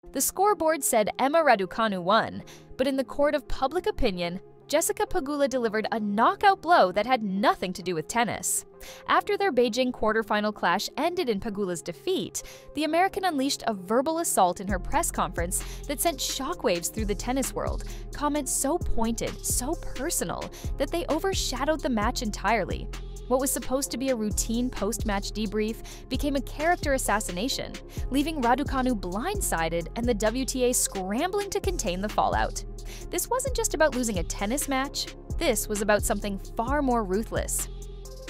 The scoreboard said Emma Raducanu won, but in the court of public opinion, Jessica Pegula delivered a knockout blow that had nothing to do with tennis. After their Beijing quarterfinal clash ended in Pegula's defeat, the American unleashed a verbal assault in her press conference that sent shockwaves through the tennis world, comments so pointed, so personal, that they overshadowed the match entirely. What was supposed to be a routine post-match debrief became a character assassination, leaving Raducanu blindsided and the WTA scrambling to contain the fallout. This wasn't just about losing a tennis match, this was about something far more ruthless.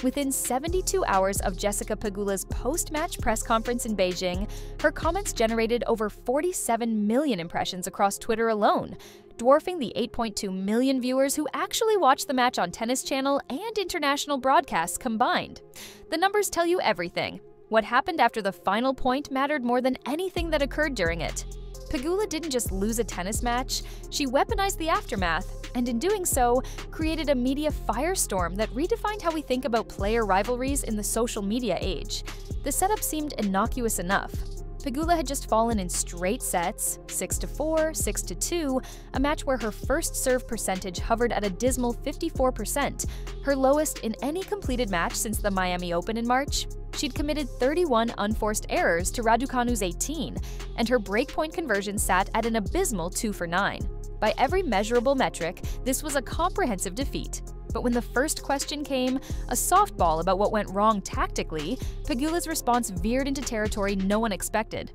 Within 72 hours of Jessica Pegula's post-match press conference in Beijing, her comments generated over 47 million impressions across Twitter alone, dwarfing the 8.2 million viewers who actually watched the match on Tennis Channel and international broadcasts combined. The numbers tell you everything. What happened after the final point mattered more than anything that occurred during it. Pegula didn't just lose a tennis match, she weaponized the aftermath, and in doing so, created a media firestorm that redefined how we think about player rivalries in the social media age. The setup seemed innocuous enough. Pegula had just fallen in straight sets, 6-4, 6-2, a match where her first serve percentage hovered at a dismal 54%, her lowest in any completed match since the Miami Open in March. She'd committed 31 unforced errors to Raducanu's 18, and her breakpoint conversion sat at an abysmal 2 for 9. By every measurable metric, this was a comprehensive defeat. But when the first question came, a softball about what went wrong tactically, Pegula's response veered into territory no one expected.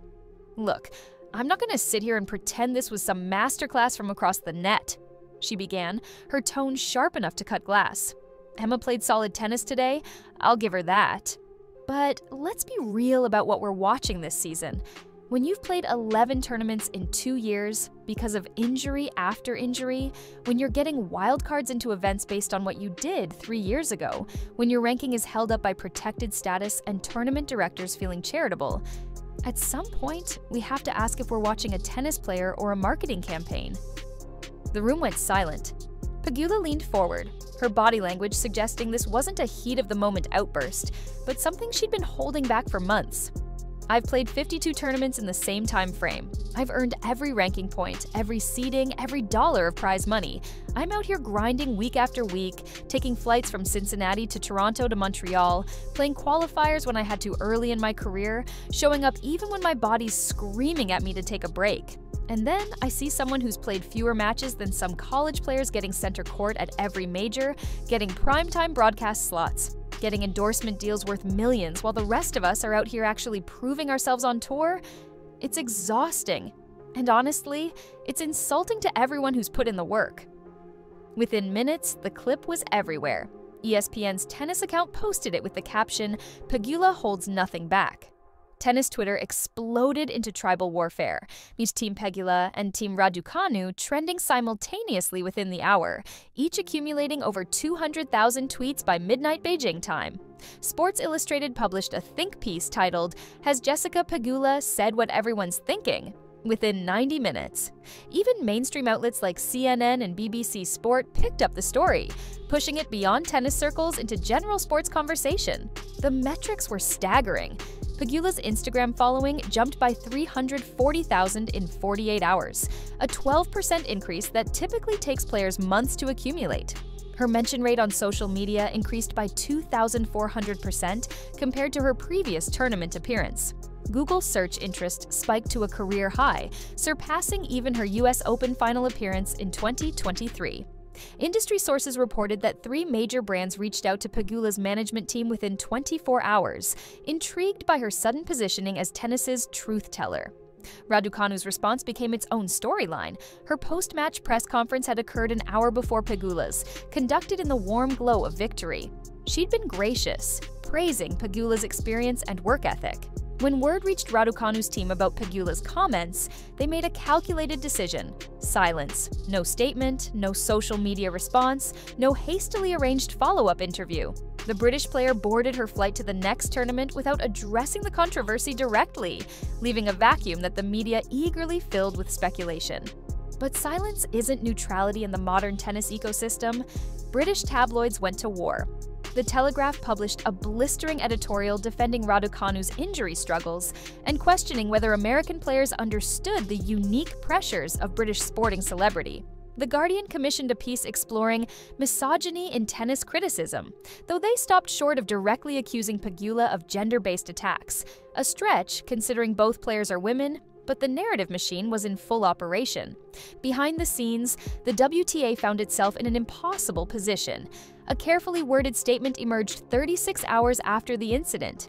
"Look, I'm not going to sit here and pretend this was some masterclass from across the net," she began, her tone sharp enough to cut glass. "Emma played solid tennis today, I'll give her that. But let's be real about what we're watching this season. When you've played 11 tournaments in 2 years, because of injury after injury, when you're getting wildcards into events based on what you did 3 years ago, when your ranking is held up by protected status and tournament directors feeling charitable, at some point, we have to ask if we're watching a tennis player or a marketing campaign." The room went silent. Pegula leaned forward, her body language suggesting this wasn't a heat-of-the-moment outburst, but something she'd been holding back for months. "I've played 52 tournaments in the same time frame. I've earned every ranking point, every seeding, every dollar of prize money. I'm out here grinding week after week, taking flights from Cincinnati to Toronto to Montreal, playing qualifiers when I had to early in my career, showing up even when my body's screaming at me to take a break. And then I see someone who's played fewer matches than some college players getting center court at every major, getting primetime broadcast slots, getting endorsement deals worth millions while the rest of us are out here actually proving ourselves on tour. It's exhausting. And honestly, it's insulting to everyone who's put in the work." Within minutes, the clip was everywhere. ESPN's tennis account posted it with the caption, "Pegula holds nothing back." Tennis Twitter exploded into tribal warfare, with Team Pegula and Team Raducanu trending simultaneously within the hour, each accumulating over 200,000 tweets by midnight Beijing time. Sports Illustrated published a think piece titled, "Has Jessica Pegula said what everyone's thinking?" within 90 minutes. Even mainstream outlets like CNN and BBC Sport picked up the story, pushing it beyond tennis circles into general sports conversation. The metrics were staggering. Pegula's Instagram following jumped by 340,000 in 48 hours, a 12% increase that typically takes players months to accumulate. Her mention rate on social media increased by 2,400% compared to her previous tournament appearance. Google search interest spiked to a career high, surpassing even her US Open final appearance in 2023. Industry sources reported that 3 major brands reached out to Pegula's management team within 24 hours, intrigued by her sudden positioning as tennis's truth teller. Raducanu's response became its own storyline. Her post-match press conference had occurred an hour before Pegula's, conducted in the warm glow of victory. She'd been gracious, praising Pegula's experience and work ethic. When word reached Raducanu's team about Pegula's comments, they made a calculated decision. Silence. No statement, no social media response, no hastily arranged follow-up interview. The British player boarded her flight to the next tournament without addressing the controversy directly, leaving a vacuum that the media eagerly filled with speculation. But silence isn't neutrality in the modern tennis ecosystem. British tabloids went to war. The Telegraph published a blistering editorial defending Raducanu's injury struggles and questioning whether American players understood the unique pressures of British sporting celebrity. The Guardian commissioned a piece exploring misogyny in tennis criticism, though they stopped short of directly accusing Pegula of gender-based attacks, a stretch considering both players are women, but the narrative machine was in full operation. Behind the scenes, the WTA found itself in an impossible position. A carefully worded statement emerged 36 hours after the incident.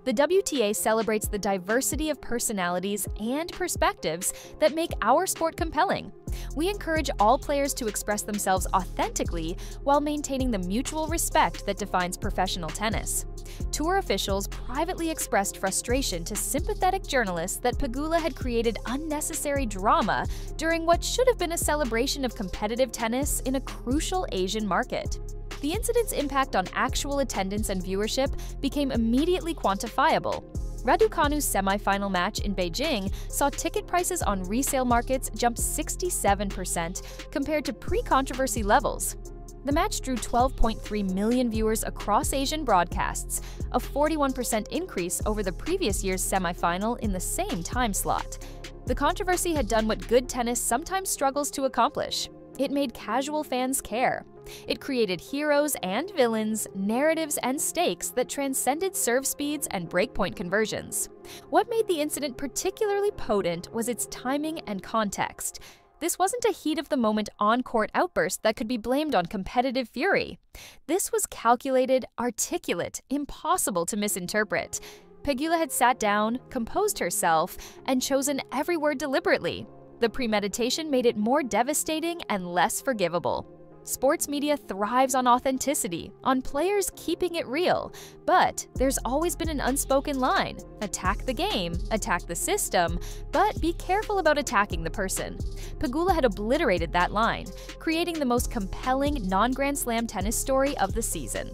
The WTA celebrates the diversity of personalities and perspectives that make our sport compelling. We encourage all players to express themselves authentically while maintaining the mutual respect that defines professional tennis. Tour officials privately expressed frustration to sympathetic journalists that Pegula had created unnecessary drama during what should have been a celebration of competitive tennis in a crucial Asian market. The incident's impact on actual attendance and viewership became immediately quantifiable. Raducanu's semifinal match in Beijing saw ticket prices on resale markets jump 67% compared to pre-controversy levels. The match drew 12.3 million viewers across Asian broadcasts, a 41% increase over the previous year's semifinal in the same time slot. The controversy had done what good tennis sometimes struggles to accomplish. It made casual fans care. It created heroes and villains, narratives and stakes that transcended serve speeds and breakpoint conversions. What made the incident particularly potent was its timing and context. This wasn't a heat-of-the-moment on-court outburst that could be blamed on competitive fury. This was calculated, articulate, impossible to misinterpret. Pegula had sat down, composed herself, and chosen every word deliberately. The premeditation made it more devastating and less forgivable. Sports media thrives on authenticity, on players keeping it real, but there's always been an unspoken line: attack the game, attack the system, but be careful about attacking the person. Pegula had obliterated that line, creating the most compelling non-Grand Slam tennis story of the season.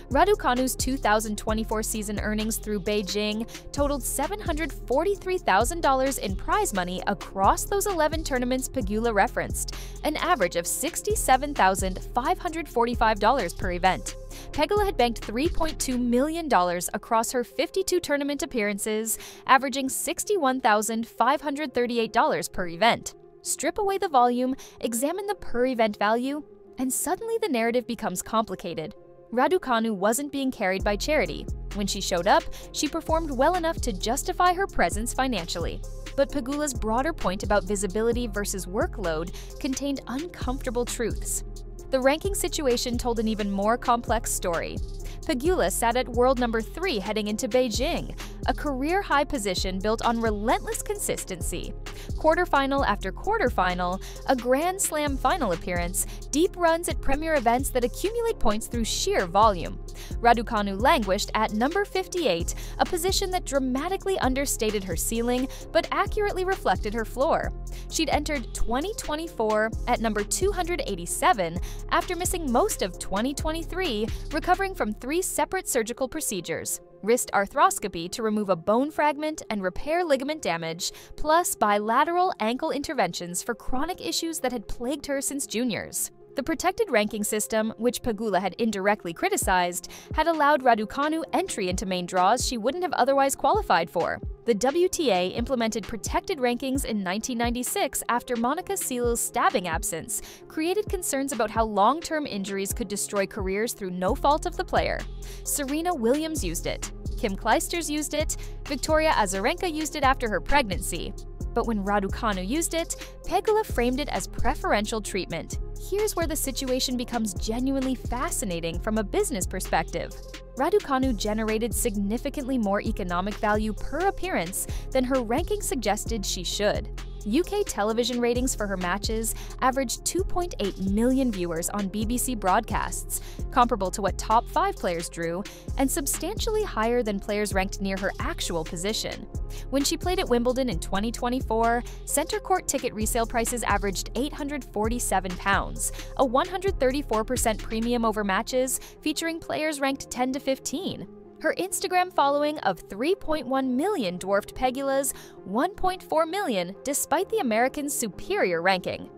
Raducanu's 2024 season earnings through Beijing totaled $743,000 in prize money across those 11 tournaments Pegula referenced, an average of $67,545 per event. Pegula had banked $3.2 million across her 52 tournament appearances, averaging $61,538 per event. Strip away the volume, examine the per-event value, and suddenly the narrative becomes complicated. Raducanu wasn't being carried by charity. When she showed up, she performed well enough to justify her presence financially. But Pegula's broader point about visibility versus workload contained uncomfortable truths. The ranking situation told an even more complex story. Pegula sat at world number 3 heading into Beijing, a career-high position built on relentless consistency. Quarterfinal after quarterfinal, a Grand Slam final appearance, deep runs at premier events that accumulate points through sheer volume. Raducanu languished at number 58, a position that dramatically understated her ceiling but accurately reflected her floor. She'd entered 2024 at number 287 after missing most of 2023, recovering from 3 separate surgical procedures: wrist arthroscopy to remove a bone fragment and repair ligament damage, plus bilateral ankle interventions for chronic issues that had plagued her since juniors. The protected ranking system, which Pegula had indirectly criticized, had allowed Raducanu entry into main draws she wouldn't have otherwise qualified for. The WTA implemented protected rankings in 1996 after Monica Seles' stabbing absence created concerns about how long-term injuries could destroy careers through no fault of the player. Serena Williams used it. Kim Clijsters used it. Victoria Azarenka used it after her pregnancy. But when Raducanu used it, Pegula framed it as preferential treatment. Here's where the situation becomes genuinely fascinating from a business perspective. Raducanu generated significantly more economic value per appearance than her ranking suggested she should. UK television ratings for her matches averaged 2.8 million viewers on BBC broadcasts, comparable to what top 5 players drew, and substantially higher than players ranked near her actual position. When she played at Wimbledon in 2024, center court ticket resale prices averaged £847, a 134% premium over matches featuring players ranked 10 to 15. Her Instagram following of 3.1 million dwarfed Pegula's 1.4 million despite the Americans' superior ranking.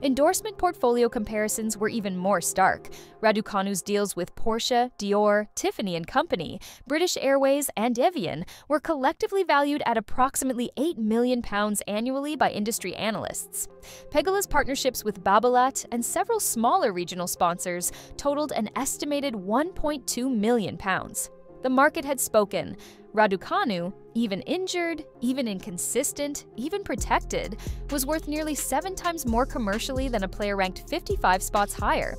Endorsement portfolio comparisons were even more stark. Raducanu's deals with Porsche, Dior, Tiffany & Company, British Airways, and Evian were collectively valued at approximately £8 million annually by industry analysts. Pegula's partnerships with Babolat and several smaller regional sponsors totaled an estimated £1.2 million. The market had spoken. Raducanu, even injured, even inconsistent, even protected, was worth nearly 7 times more commercially than a player ranked 55 spots higher.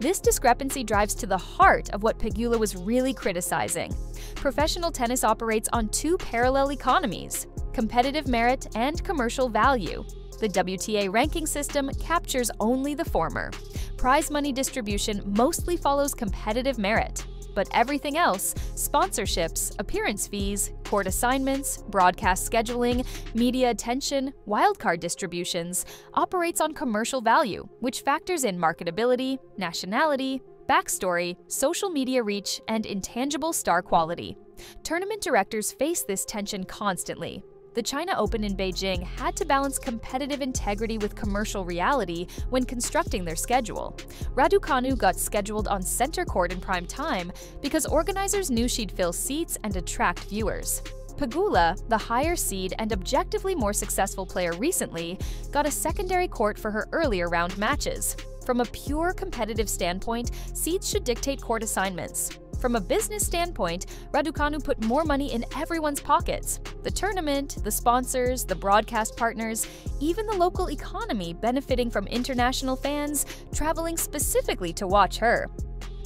This discrepancy drives to the heart of what Pegula was really criticizing. Professional tennis operates on 2 parallel economies: competitive merit and commercial value. The WTA ranking system captures only the former. Prize money distribution mostly follows competitive merit. But everything else, sponsorships, appearance fees, court assignments, broadcast scheduling, media attention, wildcard distributions, operates on commercial value, which factors in marketability, nationality, backstory, social media reach, and intangible star quality. Tournament directors face this tension constantly. The China Open in Beijing had to balance competitive integrity with commercial reality when constructing their schedule. Raducanu got scheduled on center court in prime time because organizers knew she'd fill seats and attract viewers. Pegula, the higher seed and objectively more successful player recently, got a secondary court for her earlier round matches. From a pure competitive standpoint, seeds should dictate court assignments. From a business standpoint, Raducanu put more money in everyone's pockets. The tournament, the sponsors, the broadcast partners, even the local economy benefiting from international fans traveling specifically to watch her.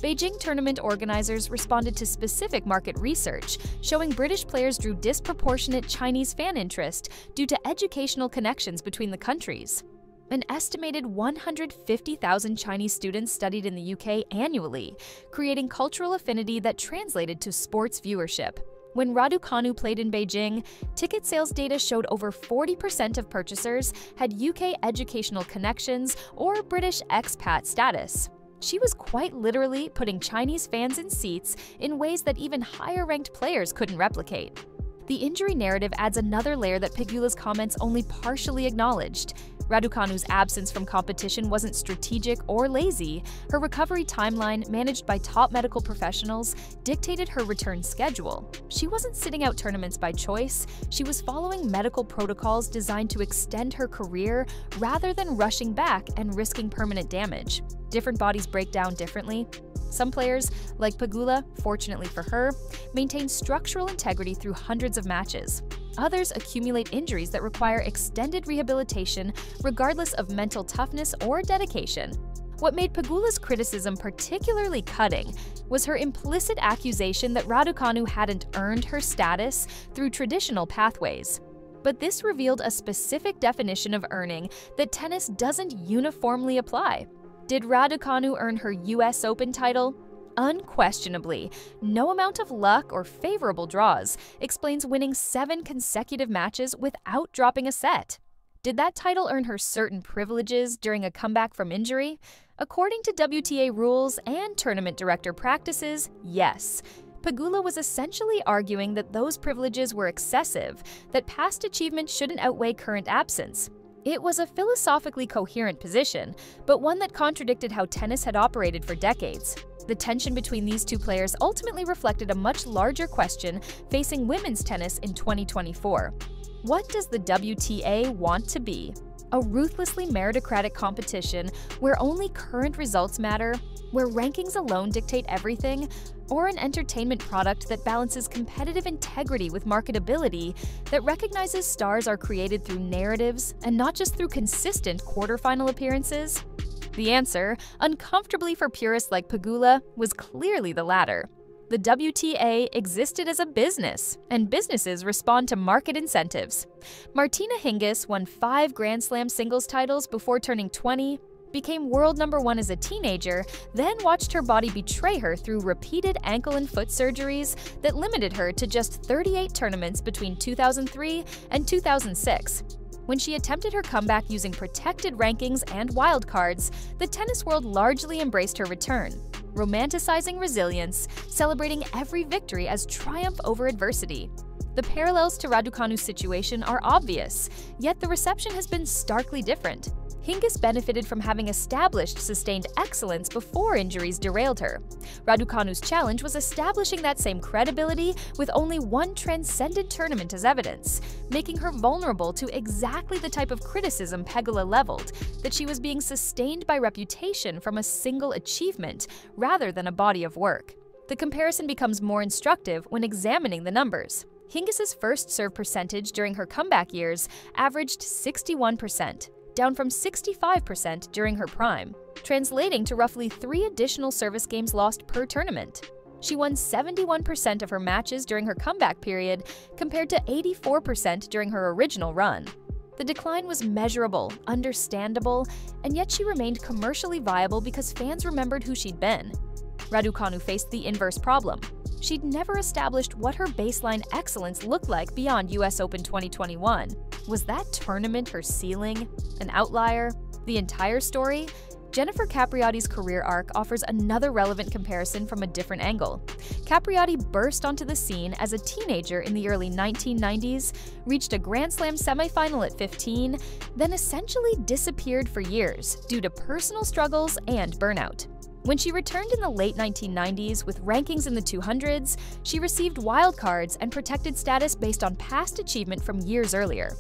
Beijing tournament organizers responded to specific market research, showing British players drew disproportionate Chinese fan interest due to educational connections between the countries. An estimated 150,000 Chinese students studied in the UK annually, creating cultural affinity that translated to sports viewership. When Raducanu played in Beijing, ticket sales data showed over 40% of purchasers had UK educational connections or British expat status. She was quite literally putting Chinese fans in seats in ways that even higher-ranked players couldn't replicate. The injury narrative adds another layer that Pegula's comments only partially acknowledged. Raducanu's absence from competition wasn't strategic or lazy. Her recovery timeline, managed by top medical professionals, dictated her return schedule. She wasn't sitting out tournaments by choice. She was following medical protocols designed to extend her career rather than rushing back and risking permanent damage. Different bodies break down differently. Some players, like Pegula, fortunately for her, maintain structural integrity through hundreds of matches. Others accumulate injuries that require extended rehabilitation regardless of mental toughness or dedication. What made Pegula's criticism particularly cutting was her implicit accusation that Raducanu hadn't earned her status through traditional pathways. But this revealed a specific definition of earning that tennis doesn't uniformly apply. Did Raducanu earn her US Open title? Unquestionably. No amount of luck or favorable draws explains winning 7 consecutive matches without dropping a set. Did that title earn her certain privileges during a comeback from injury? According to WTA rules and tournament director practices, yes. Pegula was essentially arguing that those privileges were excessive, that past achievement shouldn't outweigh current absence. It was a philosophically coherent position, but one that contradicted how tennis had operated for decades. The tension between these two players ultimately reflected a much larger question facing women's tennis in 2024. What does the WTA want to be? A ruthlessly meritocratic competition where only current results matter, where rankings alone dictate everything, or an entertainment product that balances competitive integrity with marketability, that recognizes stars are created through narratives and not just through consistent quarterfinal appearances? The answer, uncomfortably for purists like Pegula, was clearly the latter. The WTA existed as a business, and businesses respond to market incentives. Martina Hingis won 5 Grand Slam singles titles before turning 20, became world #1 as a teenager, then watched her body betray her through repeated ankle and foot surgeries that limited her to just 38 tournaments between 2003 and 2006. When she attempted her comeback using protected rankings and wildcards, the tennis world largely embraced her return, romanticizing resilience, celebrating every victory as triumph over adversity. The parallels to Raducanu's situation are obvious, yet the reception has been starkly different. Hingis benefited from having established sustained excellence before injuries derailed her. Raducanu's challenge was establishing that same credibility with only one transcendent tournament as evidence, making her vulnerable to exactly the type of criticism Pegula leveled, that she was being sustained by reputation from a single achievement rather than a body of work. The comparison becomes more instructive when examining the numbers. Hingis's first serve percentage during her comeback years averaged 61%. Down from 65% during her prime, translating to roughly 3 additional service games lost per tournament. She won 71% of her matches during her comeback period, compared to 84% during her original run. The decline was measurable, understandable, and yet she remained commercially viable because fans remembered who she'd been. Raducanu faced the inverse problem. She'd never established what her baseline excellence looked like beyond US Open 2021. Was that tournament her ceiling? An outlier? The entire story? Jennifer Capriati's career arc offers another relevant comparison from a different angle. Capriati burst onto the scene as a teenager in the early 1990s, reached a Grand Slam semifinal at 15, then essentially disappeared for years due to personal struggles and burnout. When she returned in the late 1990s with rankings in the 200s, she received wildcards and protected status based on past achievement from years earlier.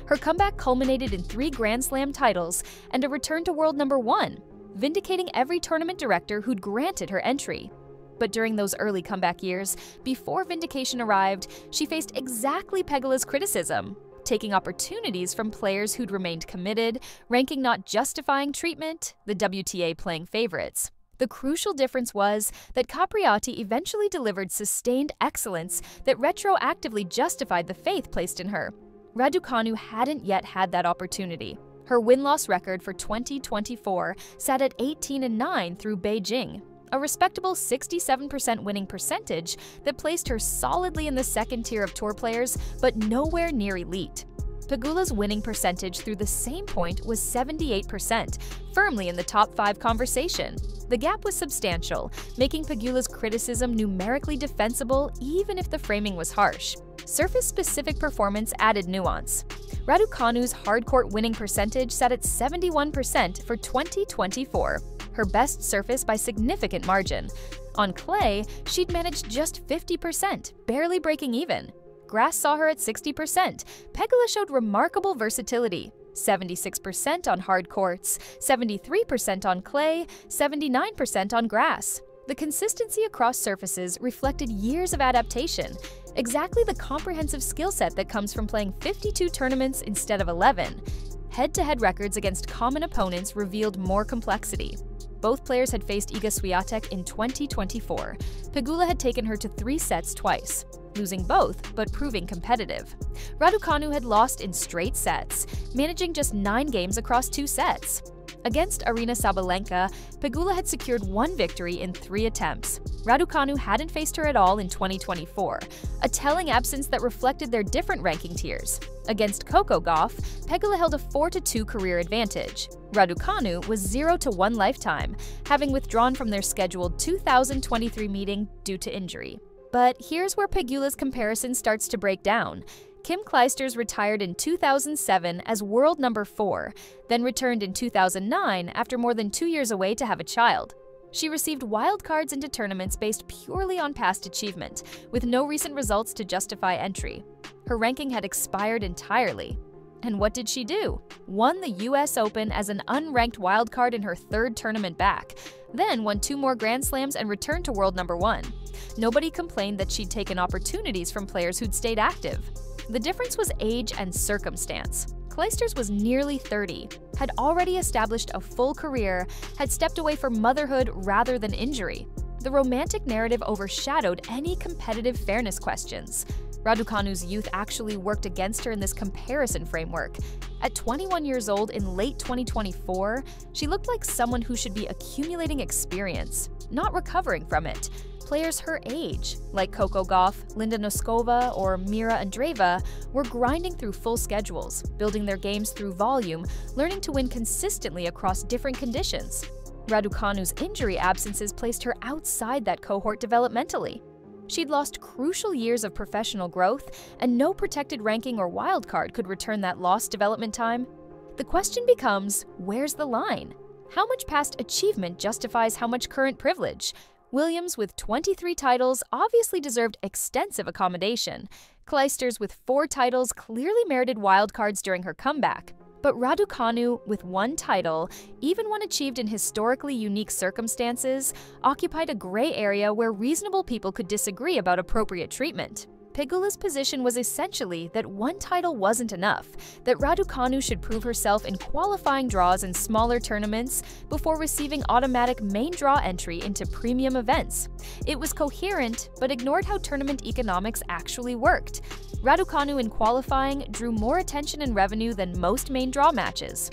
Her comeback culminated in 3 Grand Slam titles and a return to world #1, vindicating every tournament director who'd granted her entry. But during those early comeback years, before vindication arrived, she faced exactly Pegula's criticism, taking opportunities from players who'd remained committed, ranking not justifying treatment, the WTA playing favorites. The crucial difference was that Capriati eventually delivered sustained excellence that retroactively justified the faith placed in her. Raducanu hadn't yet had that opportunity. Her win-loss record for 2024 sat at 18-9 through Beijing, a respectable 67% winning percentage that placed her solidly in the second tier of tour players, but nowhere near elite. Pegula's winning percentage through the same point was 78%, firmly in the top 5 conversation. The gap was substantial, making Pegula's criticism numerically defensible even if the framing was harsh. Surface-specific performance added nuance. Raducanu's hardcourt winning percentage sat at 71% for 2024, her best surface by significant margin. On clay, she'd managed just 50%, barely breaking even. Grass saw her at 60%. Pegula showed remarkable versatility. 76% on hard courts, 73% on clay, 79% on grass. The consistency across surfaces reflected years of adaptation, exactly the comprehensive skill set that comes from playing 52 tournaments instead of 11. Head-to-head records against common opponents revealed more complexity. Both players had faced Iga Swiatek in 2024. Pegula had taken her to 3 sets twice, losing both but proving competitive. Raducanu had lost in straight sets, managing just 9 games across 2 sets. Against Aryna Sabalenka, Pegula had secured 1 victory in 3 attempts. Raducanu hadn't faced her at all in 2024, a telling absence that reflected their different ranking tiers. Against Coco Gauff, Pegula held a 4-2 career advantage. Raducanu was 0-1 lifetime, having withdrawn from their scheduled 2023 meeting due to injury. But here's where Pegula's comparison starts to break down. Kim Clijsters retired in 2007 as world number 4, then returned in 2009 after more than 2 years away to have a child. She received wildcards into tournaments based purely on past achievement, with no recent results to justify entry. Her ranking had expired entirely. And what did she do? Won the US Open as an unranked wildcard in her 3rd tournament back, then won 2 more Grand Slams and returned to world number 1. Nobody complained that she'd taken opportunities from players who'd stayed active. The difference was age and circumstance. Clijsters was nearly 30, had already established a full career, had stepped away for motherhood rather than injury. The romantic narrative overshadowed any competitive fairness questions. Raducanu's youth actually worked against her in this comparison framework. At 21 years old in late 2024, she looked like someone who should be accumulating experience, not recovering from it. Players her age, like Coco Gauff, Linda Noskova, or Mira Andreeva, were grinding through full schedules, building their games through volume, learning to win consistently across different conditions. Raducanu's injury absences placed her outside that cohort developmentally. She'd lost crucial years of professional growth, and no protected ranking or wildcard could return that lost development time. The question becomes, where's the line? How much past achievement justifies how much current privilege? Williams, with 23 titles, obviously deserved extensive accommodation. Clijsters, with 4 titles, clearly merited wildcards during her comeback. But Raducanu, with 1 title, even one achieved in historically unique circumstances, occupied a gray area where reasonable people could disagree about appropriate treatment. Pegula's position was essentially that 1 title wasn't enough, that Raducanu should prove herself in qualifying draws in smaller tournaments before receiving automatic main draw entry into premium events. It was coherent, but ignored how tournament economics actually worked. Raducanu in qualifying drew more attention and revenue than most main draw matches.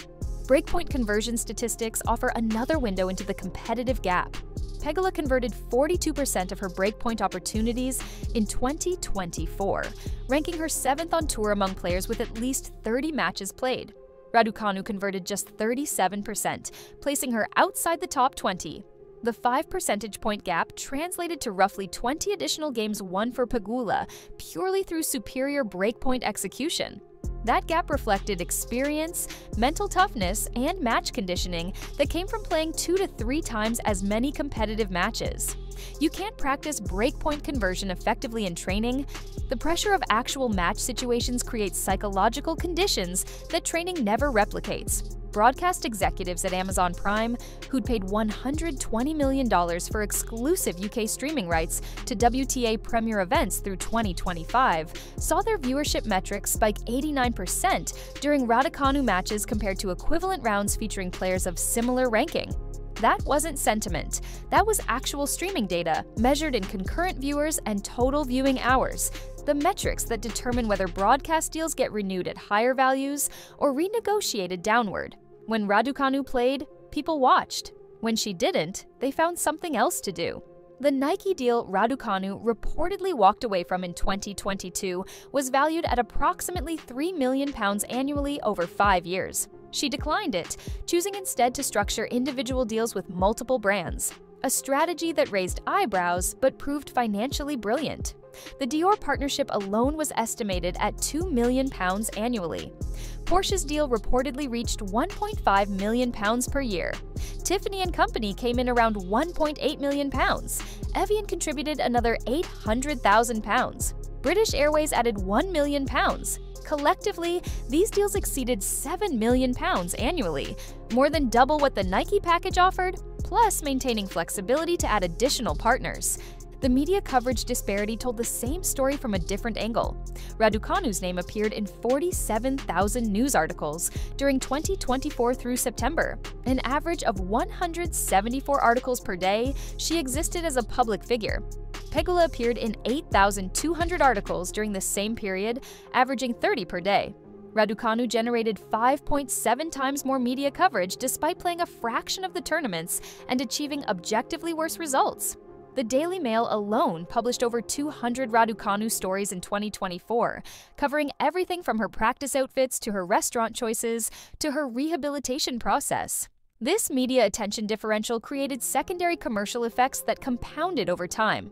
Breakpoint conversion statistics offer another window into the competitive gap. Pegula converted 42% of her breakpoint opportunities in 2024, ranking her 7th on tour among players with at least 30 matches played. Raducanu converted just 37%, placing her outside the top 20. The 5 percentage point gap translated to roughly 20 additional games won for Pegula, purely through superior breakpoint execution. That gap reflected experience, mental toughness, and match conditioning that came from playing 2 to 3 times as many competitive matches. You can't practice breakpoint conversion effectively in training. The pressure of actual match situations creates psychological conditions that training never replicates. Broadcast executives at Amazon Prime, who'd paid $120 million for exclusive UK streaming rights to WTA Premier events through 2025, saw their viewership metrics spike 89% during Raducanu matches compared to equivalent rounds featuring players of similar ranking. That wasn't sentiment. That was actual streaming data, measured in concurrent viewers and total viewing hours, the metrics that determine whether broadcast deals get renewed at higher values or renegotiated downward. When Raducanu played, people watched. When she didn't, they found something else to do. The Nike deal Raducanu reportedly walked away from in 2022 was valued at approximately £3 million annually over 5 years. She declined it, choosing instead to structure individual deals with multiple brands, a strategy that raised eyebrows but proved financially brilliant. The Dior partnership alone was estimated at £2 million annually. Porsche's deal reportedly reached £1.5 million per year. Tiffany & Company came in around £1.8 million. Evian contributed another £800,000. British Airways added £1 million. Collectively, these deals exceeded £7 million annually, more than double what the Nike package offered, plus maintaining flexibility to add additional partners. The media coverage disparity told the same story from a different angle. Raducanu's name appeared in 47,000 news articles during 2024 through September. An average of 174 articles per day, she existed as a public figure. Pegula appeared in 8,200 articles during the same period, averaging 30 per day. Raducanu generated 5.7 times more media coverage despite playing a fraction of the tournaments and achieving objectively worse results. The Daily Mail alone published over 200 Raducanu stories in 2024, covering everything from her practice outfits to her restaurant choices to her rehabilitation process. This media attention differential created secondary commercial effects that compounded over time.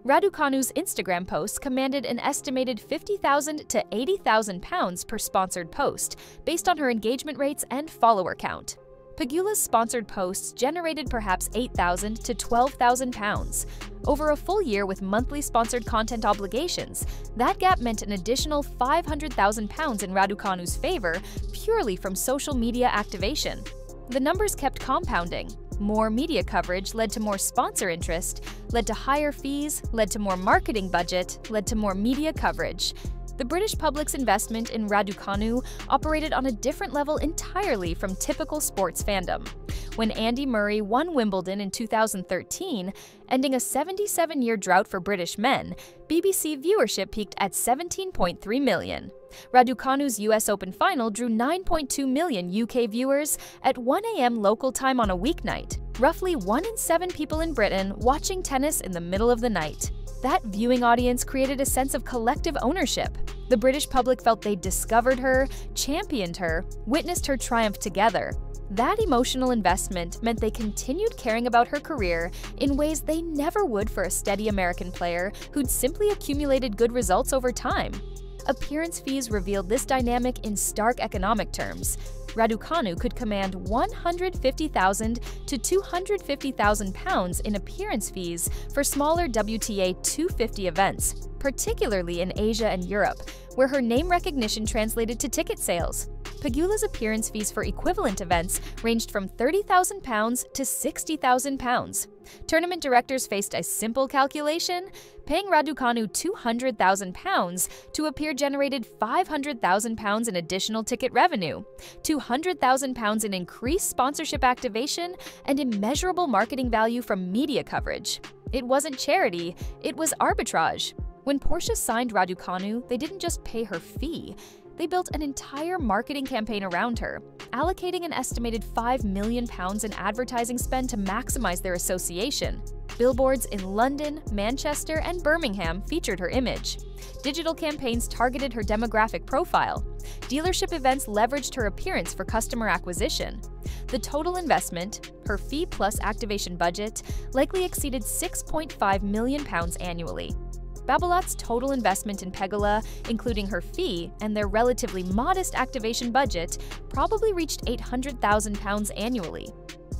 Raducanu's Instagram posts commanded an estimated £50,000 to £80,000 per sponsored post, based on her engagement rates and follower count. Pegula's sponsored posts generated perhaps £8,000 to £12,000. Over a full year with monthly sponsored content obligations, that gap meant an additional £500,000 in Raducanu's favor purely from social media activation. The numbers kept compounding. More media coverage led to more sponsor interest, led to higher fees, led to more marketing budget, led to more media coverage. The British public's investment in Raducanu operated on a different level entirely from typical sports fandom. When Andy Murray won Wimbledon in 2013, ending a 77-year drought for British men, BBC viewership peaked at 17.3 million. Raducanu's US Open final drew 9.2 million UK viewers at 1 a.m. local time on a weeknight, roughly 1 in 7 people in Britain watching tennis in the middle of the night. That viewing audience created a sense of collective ownership. The British public felt they'd discovered her, championed her, witnessed her triumph together. That emotional investment meant they continued caring about her career in ways they never would for a steady American player who'd simply accumulated good results over time. Appearance fees revealed this dynamic in stark economic terms. Raducanu could command £150,000 to £250,000 in appearance fees for smaller WTA 250 events, particularly in Asia and Europe, where her name recognition translated to ticket sales. Pegula's appearance fees for equivalent events ranged from £30,000 to £60,000. Tournament directors faced a simple calculation. Paying Raducanu £200,000 to appear generated £500,000 in additional ticket revenue, £200,000 in increased sponsorship activation, and immeasurable marketing value from media coverage. It wasn't charity, it was arbitrage. When Porsche signed Raducanu, they didn't just pay her fee. They built an entire marketing campaign around her, allocating an estimated £5 million in advertising spend to maximize their association. Billboards in London, Manchester, and Birmingham featured her image. Digital campaigns targeted her demographic profile. Dealership events leveraged her appearance for customer acquisition. The total investment, her fee plus activation budget, likely exceeded £6.5 million annually. Babolat's total investment in Pegula, including her fee and their relatively modest activation budget, probably reached £800,000 annually.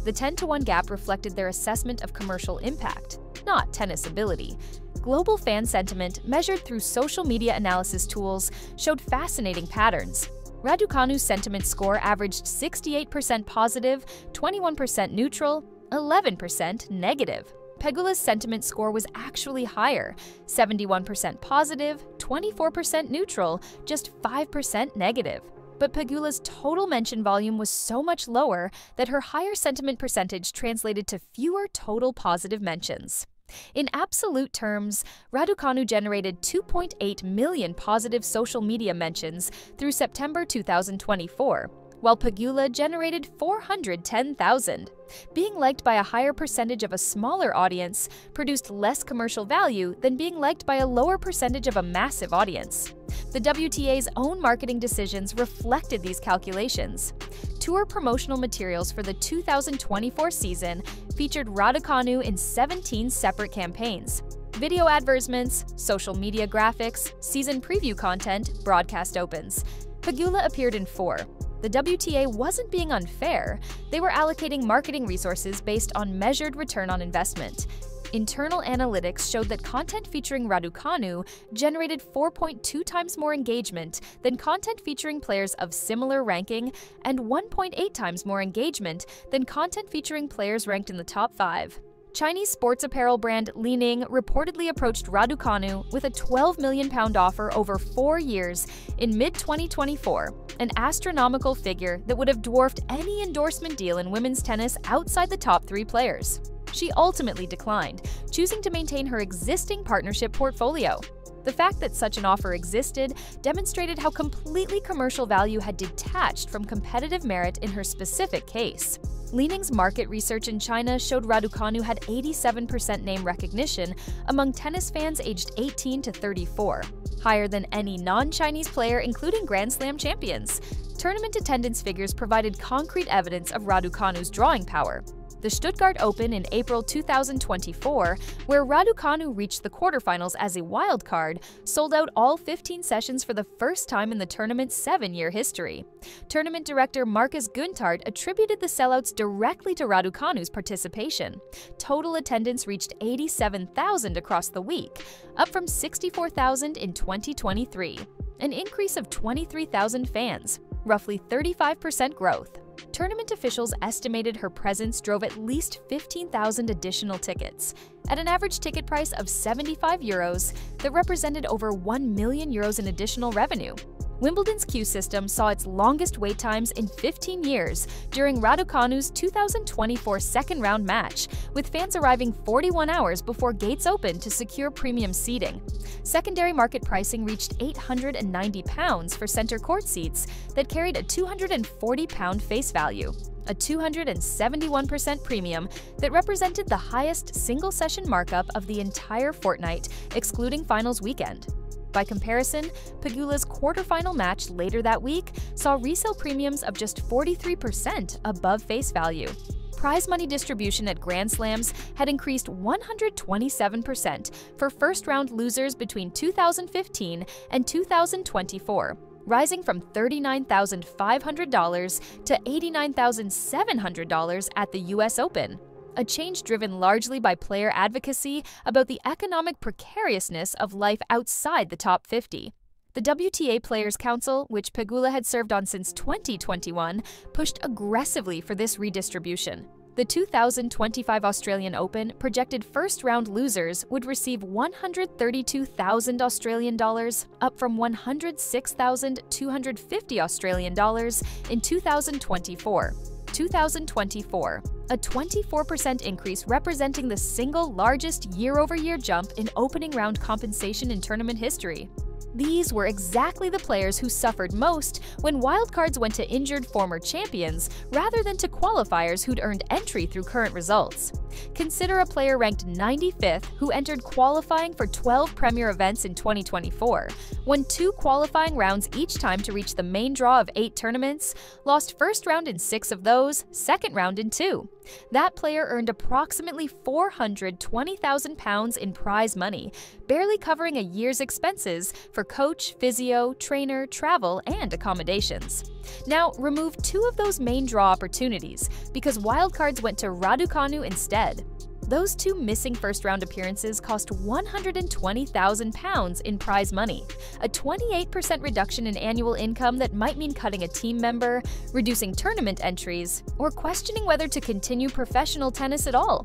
The 10-to-1 gap reflected their assessment of commercial impact, not tennis ability. Global fan sentiment, measured through social media analysis tools, showed fascinating patterns. Raducanu's sentiment score averaged 68% positive, 21% neutral, 11% negative. Pegula's sentiment score was actually higher, 71% positive, 24% neutral, just 5% negative. But Pegula's total mention volume was so much lower that her higher sentiment percentage translated to fewer total positive mentions. In absolute terms, Raducanu generated 2.8 million positive social media mentions through September 2024, while Pegula generated 410,000. Being liked by a higher percentage of a smaller audience produced less commercial value than being liked by a lower percentage of a massive audience. The WTA's own marketing decisions reflected these calculations. Tour promotional materials for the 2024 season featured Raducanu in 17 separate campaigns. Video advertisements, social media graphics, season preview content, broadcast opens. Pegula appeared in 4. The WTA wasn't being unfair. They were allocating marketing resources based on measured return on investment. Internal analytics showed that content featuring Raducanu generated 4.2 times more engagement than content featuring players of similar ranking and 1.8 times more engagement than content featuring players ranked in the top 5. Chinese sports apparel brand Li Ning reportedly approached Raducanu with a £12 million offer over 4 years in mid-2024, an astronomical figure that would have dwarfed any endorsement deal in women's tennis outside the top 3 players. She ultimately declined, choosing to maintain her existing partnership portfolio. The fact that such an offer existed demonstrated how completely commercial value had detached from competitive merit in her specific case. Li Ning's market research in China showed Raducanu had 87% name recognition among tennis fans aged 18 to 34, higher than any non-Chinese player, including Grand Slam champions. Tournament attendance figures provided concrete evidence of Raducanu's drawing power. The Stuttgart Open in April 2024, where Raducanu reached the quarterfinals as a wildcard, sold out all 15 sessions for the first time in the tournament's 7-year history. Tournament director Markus Guntart attributed the sellouts directly to Raducanu's participation. Total attendance reached 87,000 across the week, up from 64,000 in 2023, an increase of 23,000 fans, roughly 35% growth. Tournament officials estimated her presence drove at least 15,000 additional tickets. At an average ticket price of €75, that represented over €1 million in additional revenue. Wimbledon's queue system saw its longest wait times in 15 years during Raducanu's 2024 second-round match, with fans arriving 41 hours before gates opened to secure premium seating. Secondary market pricing reached £890 for center court seats that carried a £240 face value. a 271% premium that represented the highest single-session markup of the entire fortnight, excluding finals weekend. By comparison, Pegula's quarterfinal match later that week saw resale premiums of just 43% above face value. Prize money distribution at Grand Slams had increased 127% for first-round losers between 2015 and 2024, rising from $39,500 to $89,700 at the US Open, a change driven largely by player advocacy about the economic precariousness of life outside the top 50. The WTA Players' Council, which Pegula had served on since 2021, pushed aggressively for this redistribution. The 2025 Australian Open projected first-round losers would receive 132,000 Australian dollars, up from 106,250 Australian dollars in 2024. 2024, a 24% increase representing the single largest year-over-year jump in opening round compensation in tournament history. These were exactly the players who suffered most when wildcards went to injured former champions rather than to qualifiers who'd earned entry through current results. Consider a player ranked 95th who entered qualifying for 12 Premier events in 2024, won 2 qualifying rounds each time to reach the main draw of 8 tournaments, lost first round in 6 of those, second round in 2. That player earned approximately £420,000 in prize money, barely covering a year's expenses for coach, physio, trainer, travel, and accommodations. Now, remove 2 of those main draw opportunities because wildcards went to Raducanu instead. Those 2 missing first-round appearances cost £120,000 in prize money, a 28% reduction in annual income that might mean cutting a team member, reducing tournament entries, or questioning whether to continue professional tennis at all.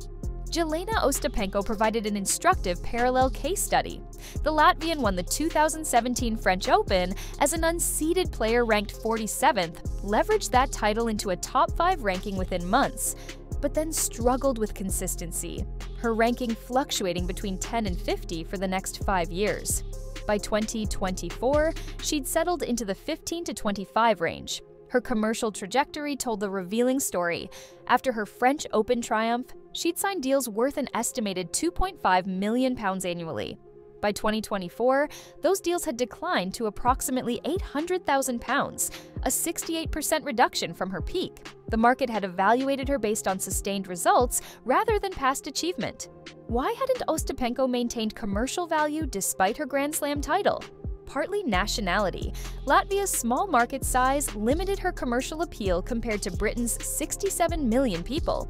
Jelena Ostapenko provided an instructive parallel case study. The Latvian won the 2017 French Open as an unseeded player ranked 47th, leveraged that title into a top 5 ranking within months, but then struggled with consistency, her ranking fluctuating between 10 and 50 for the next 5 years. By 2024, she'd settled into the 15 to 25 range. Her commercial trajectory told the revealing story. After her French Open triumph, she'd signed deals worth an estimated £2.5 million annually. By 2024, those deals had declined to approximately £800,000, a 68% reduction from her peak. The market had evaluated her based on sustained results rather than past achievement. Why hadn't Ostapenko maintained commercial value despite her Grand Slam title? Partly nationality. Latvia's small market size limited her commercial appeal compared to Britain's 67 million people.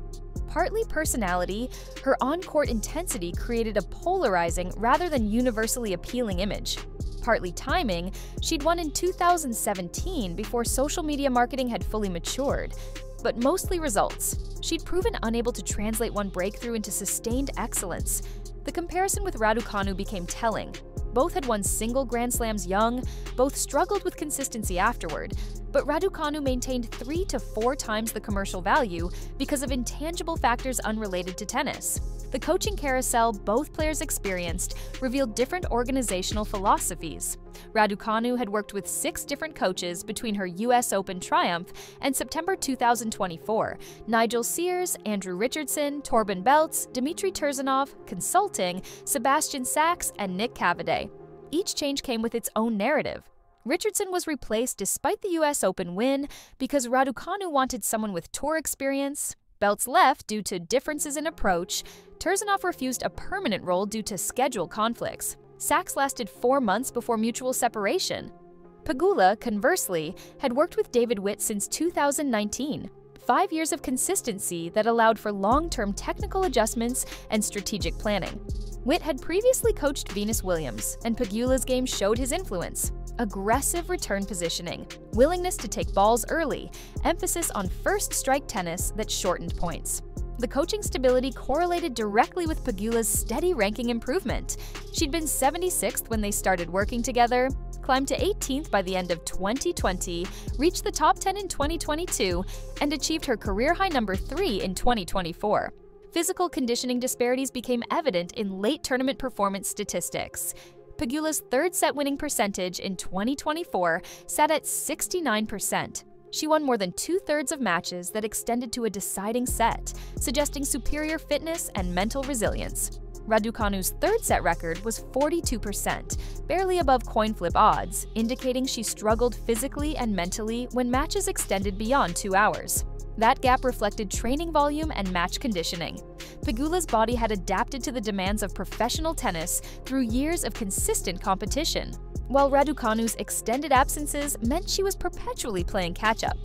Partly personality, her on-court intensity created a polarizing rather than universally appealing image. Partly timing, she'd won in 2017 before social media marketing had fully matured. But mostly results. She'd proven unable to translate one breakthrough into sustained excellence. The comparison with Raducanu became telling. Both had won single Grand Slams young, both struggled with consistency afterward, but Raducanu maintained 3 to 4 times the commercial value because of intangible factors unrelated to tennis. The coaching carousel both players experienced revealed different organizational philosophies. Raducanu had worked with 6 different coaches between her US Open triumph and September 2024: Nigel Sears, Andrew Richardson, Torben Beltz, Dmitry Tursunov, Consulting, Sebastian Sachs, and Nick Cavaday. Each change came with its own narrative. Richardson was replaced despite the US Open win because Raducanu wanted someone with tour experience. Beltz left due to differences in approach. Tursunov refused a permanent role due to schedule conflicts. Sachs lasted 4 months before mutual separation. Pegula, conversely, had worked with David Witt since 2019. 5 years of consistency that allowed for long-term technical adjustments and strategic planning. Witt had previously coached Venus Williams, and Pegula's game showed his influence. Aggressive return positioning, willingness to take balls early, emphasis on first strike tennis that shortened points. The coaching stability correlated directly with Pegula's steady ranking improvement. She'd been 76th when they started working together, climbed to 18th by the end of 2020, reached the top 10 in 2022, and achieved her career-high number 3 in 2024. Physical conditioning disparities became evident in late tournament performance statistics. Pegula's third set winning percentage in 2024 sat at 69%, She won more than 2/3 of matches that extended to a deciding set, suggesting superior fitness and mental resilience. Raducanu's third set record was 42%, barely above coin flip odds, indicating she struggled physically and mentally when matches extended beyond 2 hours. That gap reflected training volume and match conditioning. Pegula's body had adapted to the demands of professional tennis through years of consistent competition, while Raducanu's extended absences meant she was perpetually playing catch-up.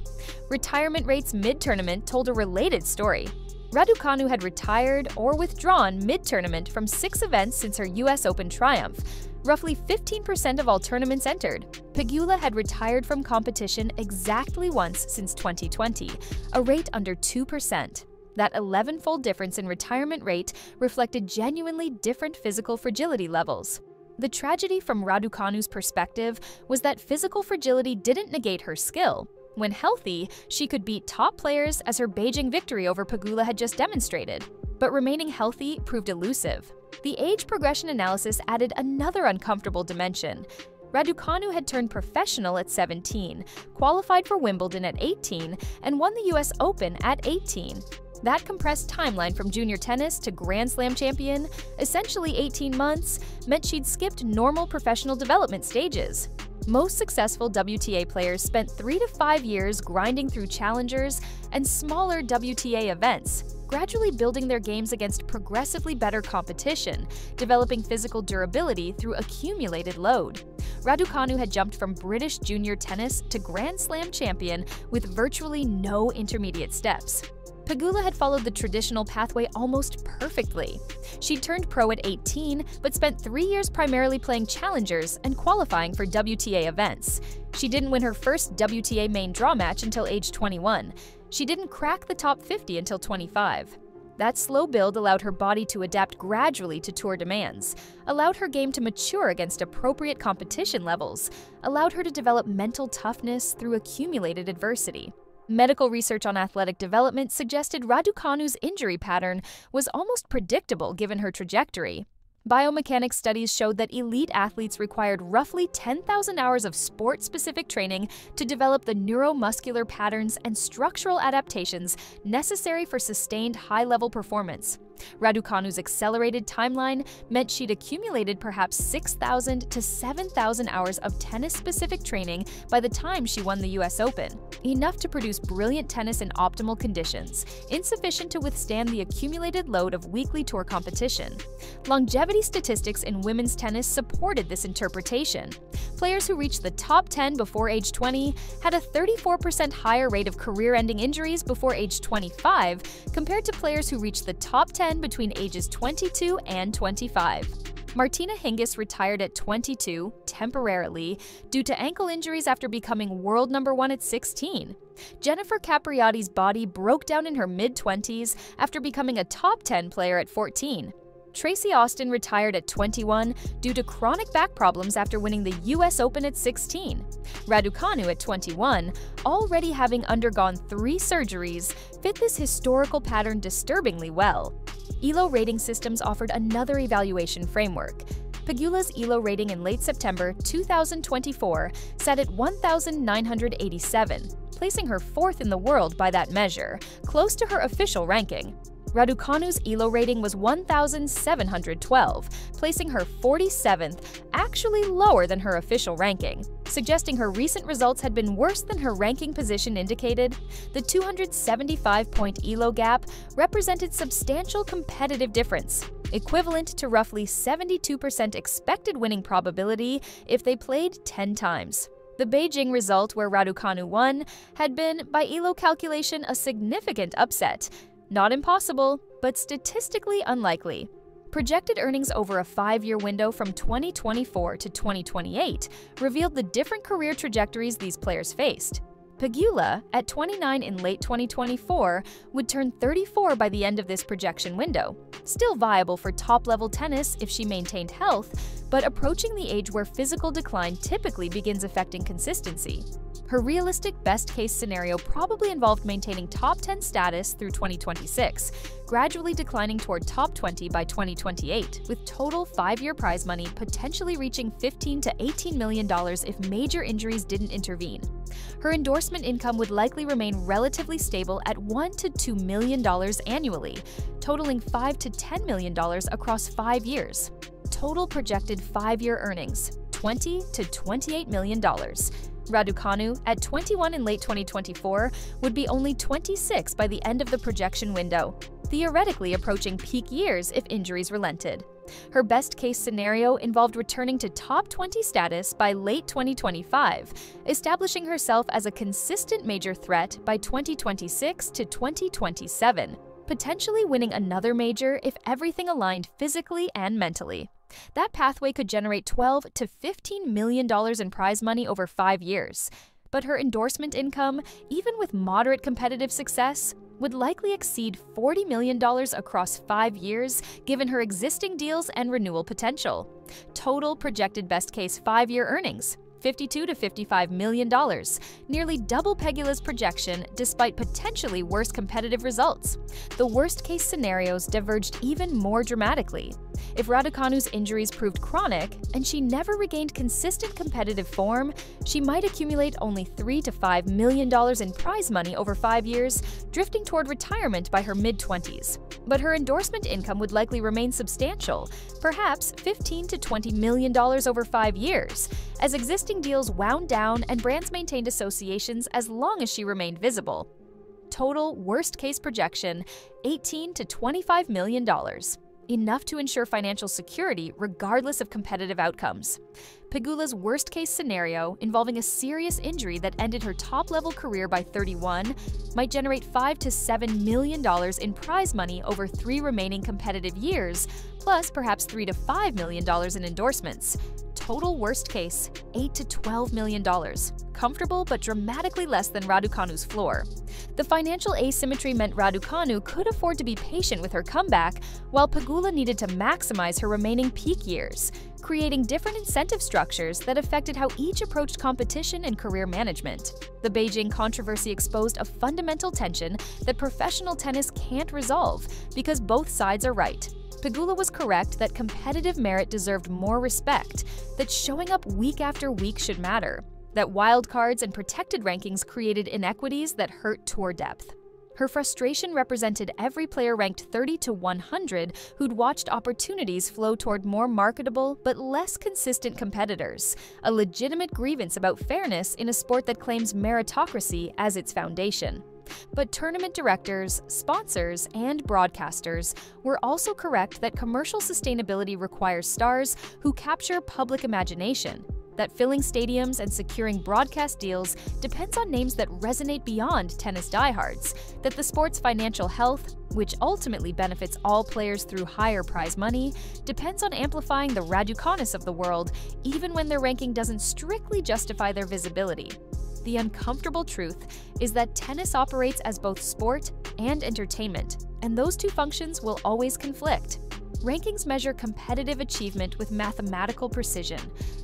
Retirement rates mid-tournament told a related story. Raducanu had retired or withdrawn mid-tournament from 6 events since her US Open triumph, roughly 15% of all tournaments entered. Pegula had retired from competition exactly once since 2020, a rate under 2%. That 11-fold difference in retirement rate reflected genuinely different physical fragility levels. The tragedy from Raducanu's perspective was that physical fragility didn't negate her skill. When healthy, she could beat top players, as her Beijing victory over Pegula had just demonstrated. But remaining healthy proved elusive. The age progression analysis added another uncomfortable dimension. Raducanu had turned professional at 17, qualified for Wimbledon at 18, and won the US Open at 18. That compressed timeline from junior tennis to Grand Slam champion, essentially 18 months, meant she'd skipped normal professional development stages. Most successful WTA players spent 3 to 5 years grinding through challengers and smaller WTA events, gradually building their games against progressively better competition, developing physical durability through accumulated load. Raducanu had jumped from British junior tennis to Grand Slam champion with virtually no intermediate steps. Pegula had followed the traditional pathway almost perfectly. She'd turned pro at 18, but spent 3 years primarily playing challengers and qualifying for WTA events. She didn't win her first WTA main draw match until age 21. She didn't crack the top 50 until 25. That slow build allowed her body to adapt gradually to tour demands, allowed her game to mature against appropriate competition levels, allowed her to develop mental toughness through accumulated adversity. Medical research on athletic development suggested Raducanu's injury pattern was almost predictable given her trajectory. Biomechanics studies showed that elite athletes required roughly 10,000 hours of sport-specific training to develop the neuromuscular patterns and structural adaptations necessary for sustained high-level performance. Raducanu's accelerated timeline meant she'd accumulated perhaps 6,000 to 7,000 hours of tennis-specific training by the time she won the US Open, enough to produce brilliant tennis in optimal conditions, insufficient to withstand the accumulated load of weekly tour competition. Longevity statistics in women's tennis supported this interpretation. Players who reached the top 10 before age 20 had a 34% higher rate of career-ending injuries before age 25 compared to players who reached the top 10 between ages 22 and 25. Martina Hingis retired at 22, temporarily, due to ankle injuries after becoming world number 1 at 16. Jennifer Capriati's body broke down in her mid-20s after becoming a top 10 player at 14. Tracy Austin retired at 21 due to chronic back problems after winning the US Open at 16. Raducanu at 21, already having undergone 3 surgeries, fit this historical pattern disturbingly well. ELO rating systems offered another evaluation framework. Pegula's ELO rating in late September 2024 sat at 1,987, placing her 4th in the world by that measure, close to her official ranking. Raducanu's ELO rating was 1,712, placing her 47th, actually lower than her official ranking, suggesting her recent results had been worse than her ranking position indicated. The 275-point ELO gap represented substantial competitive difference, equivalent to roughly 72% expected winning probability if they played 10 times. The Beijing result, where Raducanu won, had been, by ELO calculation, a significant upset. Not impossible, but statistically unlikely. Projected earnings over a 5-year window from 2024 to 2028 revealed the different career trajectories these players faced. Pegula, at 29 in late 2024, would turn 34 by the end of this projection window. Still viable for top-level tennis if she maintained health, but approaching the age where physical decline typically begins affecting consistency. Her realistic best-case scenario probably involved maintaining top 10 status through 2026, gradually declining toward top 20 by 2028, with total 5-year prize money potentially reaching $15 to $18 million if major injuries didn't intervene. Her endorsement income would likely remain relatively stable at $1 to $2 million annually, totaling $5 to $10 million across 5 years. Total projected 5-year earnings, $20 to $28 million. Raducanu, at 21 in late 2024, would be only 26 by the end of the projection window, theoretically approaching peak years if injuries relented. Her best-case scenario involved returning to top 20 status by late 2025, establishing herself as a consistent major threat by 2026 to 2027, potentially winning another major if everything aligned physically and mentally. That pathway could generate $12 to $15 million in prize money over 5 years. But her endorsement income, even with moderate competitive success, would likely exceed $40 million across 5 years given her existing deals and renewal potential. Total projected best-case 5-year earnings, $52 to $55 million, nearly double Pegula's projection despite potentially worse competitive results. The worst-case scenarios diverged even more dramatically. If Raducanu's injuries proved chronic and she never regained consistent competitive form, she might accumulate only $3 to $5 million in prize money over 5 years, drifting toward retirement by her mid-20s. But her endorsement income would likely remain substantial, perhaps $15 to $20 million over 5 years, as existing deals wound down and brands maintained associations as long as she remained visible. Total worst-case projection, $18 to $25 million. Enough to ensure financial security regardless of competitive outcomes. Pegula's worst-case scenario, involving a serious injury that ended her top-level career by 31, might generate $5 to $7 million in prize money over 3 remaining competitive years, plus perhaps $3 to $5 million in endorsements. Total worst case, $8 to $12 million. Comfortable but dramatically less than Raducanu's floor. The financial asymmetry meant Raducanu could afford to be patient with her comeback, while Pegula needed to maximize her remaining peak years, creating different incentive structures that affected how each approached competition and career management. The Beijing controversy exposed a fundamental tension that professional tennis can't resolve because both sides are right. Pegula was correct that competitive merit deserved more respect, that showing up week after week should matter, that wildcards and protected rankings created inequities that hurt tour depth. Her frustration represented every player ranked 30 to 100 who'd watched opportunities flow toward more marketable but less consistent competitors, a legitimate grievance about fairness in a sport that claims meritocracy as its foundation. But tournament directors, sponsors, and broadcasters were also correct that commercial sustainability requires stars who capture public imagination, that filling stadiums and securing broadcast deals depends on names that resonate beyond tennis diehards, that the sport's financial health, which ultimately benefits all players through higher prize money, depends on amplifying the Raducanus of the world, even when their ranking doesn't strictly justify their visibility. The uncomfortable truth is that tennis operates as both sport and entertainment, and those two functions will always conflict. Rankings measure competitive achievement with mathematical precision.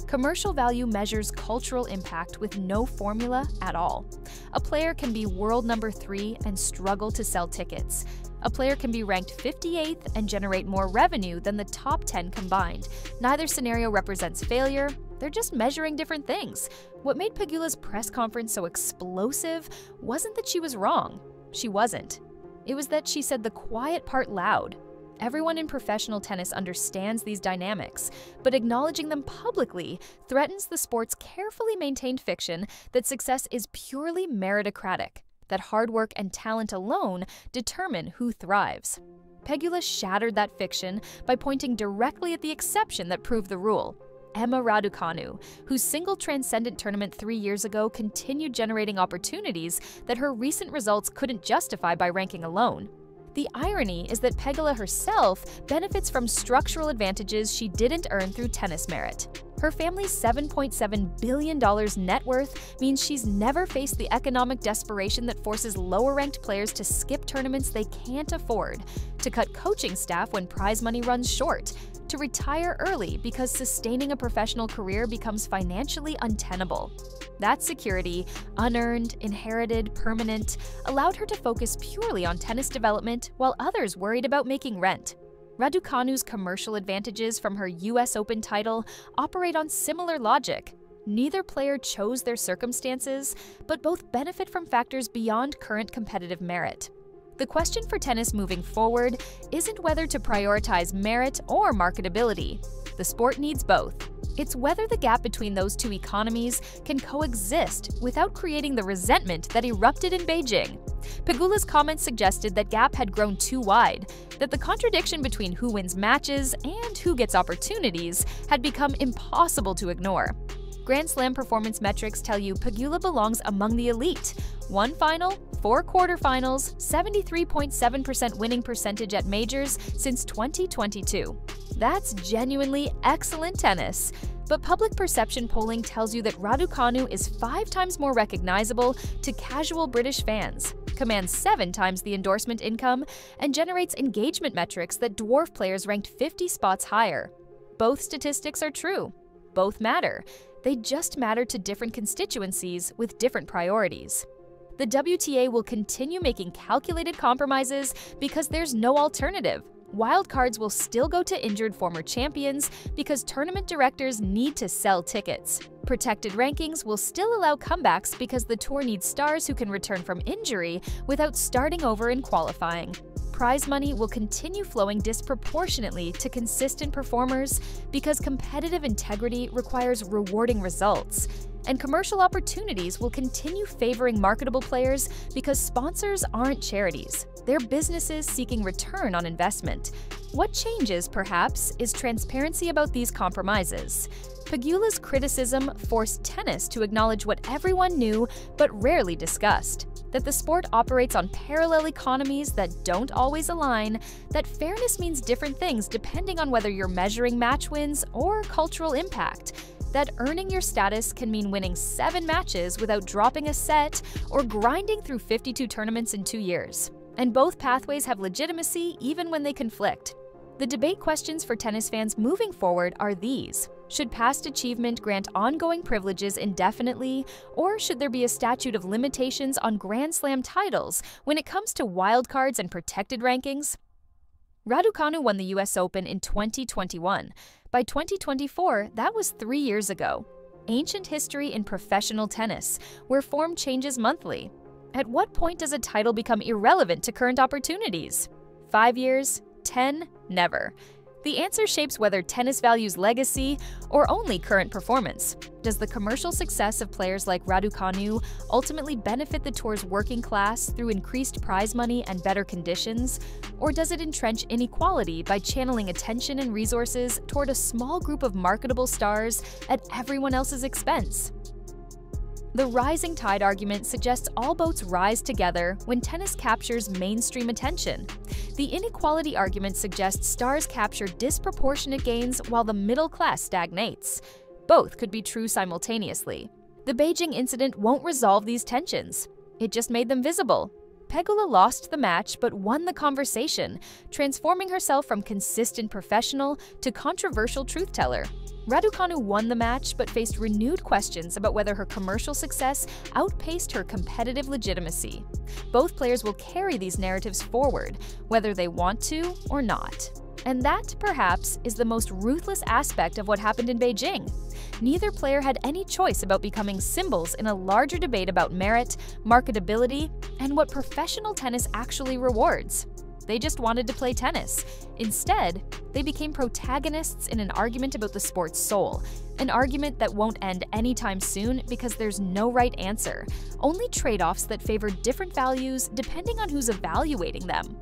Commercial value measures cultural impact with no formula at all. A player can be world number 3 and struggle to sell tickets. A player can be ranked 58th and generate more revenue than the top 10 combined. Neither scenario represents failure. They're just measuring different things. What made Pegula's press conference so explosive wasn't that she was wrong. She wasn't. It was that she said the quiet part loud. Everyone in professional tennis understands these dynamics, but acknowledging them publicly threatens the sport's carefully maintained fiction that success is purely meritocratic, that hard work and talent alone determine who thrives. Pegula shattered that fiction by pointing directly at the exception that proved the rule: Emma Raducanu, whose single transcendent tournament 3 years ago continued generating opportunities that her recent results couldn't justify by ranking alone. The irony is that Pegula herself benefits from structural advantages she didn't earn through tennis merit. Her family's $7.7 billion net worth means she's never faced the economic desperation that forces lower-ranked players to skip tournaments they can't afford, to cut coaching staff when prize money runs short, to retire early because sustaining a professional career becomes financially untenable. That security, unearned, inherited, permanent, allowed her to focus purely on tennis development while others worried about making rent. Raducanu's commercial advantages from her US Open title operate on similar logic. Neither player chose their circumstances, but both benefit from factors beyond current competitive merit. The question for tennis moving forward isn't whether to prioritize merit or marketability. The sport needs both. It's whether the gap between those two economies can coexist without creating the resentment that erupted in Beijing. Pegula's comments suggested that gap had grown too wide, that the contradiction between who wins matches and who gets opportunities had become impossible to ignore. Grand Slam performance metrics tell you Pegula belongs among the elite. 1 final, 4 quarterfinals, 73.7% winning percentage at majors since 2022. That's genuinely excellent tennis. But public perception polling tells you that Raducanu is 5 times more recognizable to casual British fans, commands 7 times the endorsement income, and generates engagement metrics that dwarf players ranked 50 spots higher. Both statistics are true. Both matter. They just matter to different constituencies with different priorities. The WTA will continue making calculated compromises because there's no alternative. Wildcards will still go to injured former champions because tournament directors need to sell tickets. Protected rankings will still allow comebacks because the tour needs stars who can return from injury without starting over in qualifying. Prize money will continue flowing disproportionately to consistent performers because competitive integrity requires rewarding results. And commercial opportunities will continue favoring marketable players because sponsors aren't charities. They're businesses seeking return on investment. What changes, perhaps, is transparency about these compromises. Pegula's criticism forced tennis to acknowledge what everyone knew but rarely discussed: that the sport operates on parallel economies that don't always align, that fairness means different things depending on whether you're measuring match wins or cultural impact, that earning your status can mean winning 7 matches without dropping a set or grinding through 52 tournaments in 2 years. And both pathways have legitimacy even when they conflict. The debate questions for tennis fans moving forward are these: should past achievement grant ongoing privileges indefinitely, or should there be a statute of limitations on Grand Slam titles when it comes to wildcards and protected rankings? Raducanu won the US Open in 2021. By 2024, that was 3 years ago. Ancient history in professional tennis, where form changes monthly. At what point does a title become irrelevant to current opportunities? 5 years? 10? Never. The answer shapes whether tennis values legacy or only current performance. Does the commercial success of players like Raducanu ultimately benefit the tour's working class through increased prize money and better conditions? Or does it entrench inequality by channeling attention and resources toward a small group of marketable stars at everyone else's expense? The rising tide argument suggests all boats rise together when tennis captures mainstream attention. The inequality argument suggests stars capture disproportionate gains while the middle class stagnates. Both could be true simultaneously. The Beijing incident won't resolve these tensions. It just made them visible. Pegula lost the match but won the conversation, transforming herself from consistent professional to controversial truth-teller. Raducanu won the match but faced renewed questions about whether her commercial success outpaced her competitive legitimacy. Both players will carry these narratives forward, whether they want to or not. And that, perhaps, is the most ruthless aspect of what happened in Beijing. Neither player had any choice about becoming symbols in a larger debate about merit, marketability, and what professional tennis actually rewards. They just wanted to play tennis. Instead, they became protagonists in an argument about the sport's soul, an argument that won't end anytime soon because there's no right answer, only trade-offs that favor different values depending on who's evaluating them.